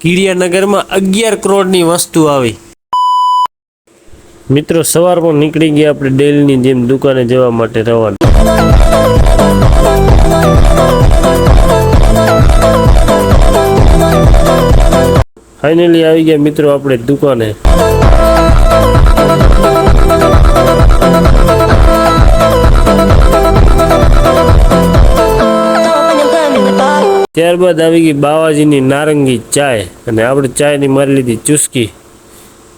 કીડિયાનગરમાં 11 કરોડની વસ્તુ આવી। મિત્રો સવારમાં નીકળી ગયા આપણે ડેલીની જેમ દુકાને જવા માટે રવાના। ફાઇનલી આવી ગયા મિત્રો આપણે દુકાને। ત્યારબાદ આવી ગઈ બાવાજીની નારંગી ચાય અને આપણે ચાયની મારી લીધી ચુસ્કી।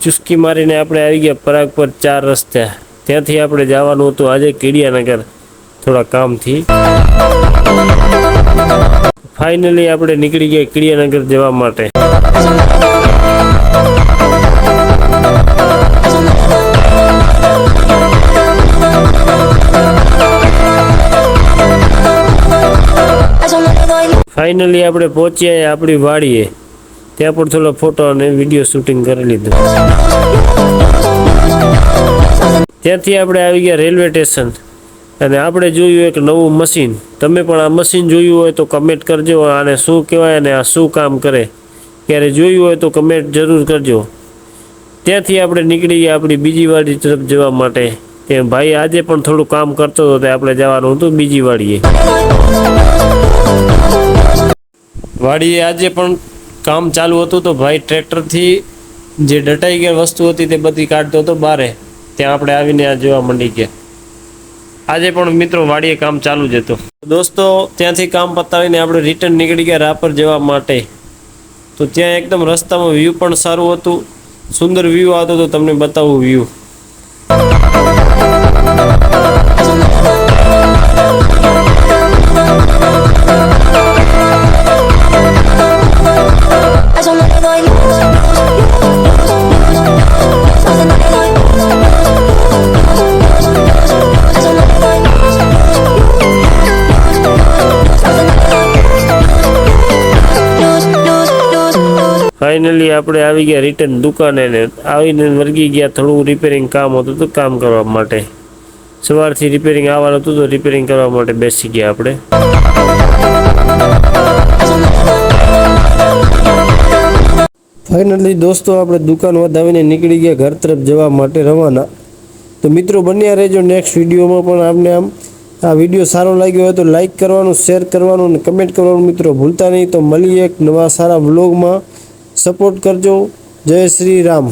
ચુસ્કી મારીને આપણે આવી ગયા પરાગ પર 4 રસ્તા। ત્યાંથી આપણે જવાનું હતું આજે કીડિયાનગર થોડા કામથી। ફાઇનલી આપણે નીકળી ગયા કીડિયાનગર જવા માટે। ફાઇનલી આપણે પહોંચ્યા આપણી વાડીએ। ત્યાં પણ થોડો ફોટો અને વિડીયો શૂટિંગ કરી લીધું। ત્યાંથી આપણે આવી ગયા રેલવે સ્ટેશન અને આપણે જોયું એક નવું મશીન। તમે પણ આ મશીન જોયું હોય તો કમેન્ટ કરજો, આને શું કહેવાય અને આ શું કામ કરે। ક્યારે જોયું હોય તો કમેન્ટ જરૂર કરજો। ત્યાંથી આપણે નીકળી ગયા આપણી બીજી વાડી તરફ જવા માટે। કે ભાઈ આજે પણ થોડું કામ કરતો હતો, આપણે જવાનું હતું બીજી વાડીએ। વાડીએ આજે પણ કામ ચાલુ હતું તો ભાઈ ટ્રેક્ટરથી જે ડટાઈ ગયેલ વસ્તુ હતી તે બધી કાઢતો હતો બારે। ત્યાં આપણે આવીને આ જોવા માંડી ગયા। આજે પણ મિત્રો વાડીએ કામ ચાલુ જ હતું। દોસ્તો ત્યાંથી કામ પતાવીને આપણે રિટર્ન નીકળી ગયા રાપર જવા માટે। તો ત્યાં એકદમ રસ્તામાં વ્યૂ પણ સારું હતું, સુંદર વ્યૂ આવતો તો તમને બતાવું વ્યૂ। ફાઇનલી આપણે આવી ગયા રિટર્ન દુકાને ને આવીને વર્ગી ગયા। થોડું રિપેરિંગ કામ હતું તો કામ કરવા માટે સવારથી રિપેરિંગ આવવાનું હતું તો રિપેરિંગ કરવા માટે બેસી ગયા આપણે। ફાઇનલી દોસ્તો આપણે દુકાન વધાવીને નીકળી ગયા ઘર તરફ જવા માટે રવાના। તો મિત્રો બન્યા રહેજો નેક્સ્ટ વિડીયોમાં પણ। આપને આ વિડીયો સારો લાગ્યો હોય તો લાઈક કરવાનું, શેર કરવાનું અને કમેન્ટ કરવાનું મિત્રો ભૂલતા નહીં। તો મળીએ એક નવા સારા વ્લોગમાં। સપોર્ટ કરજો। જય શ્રી રામ।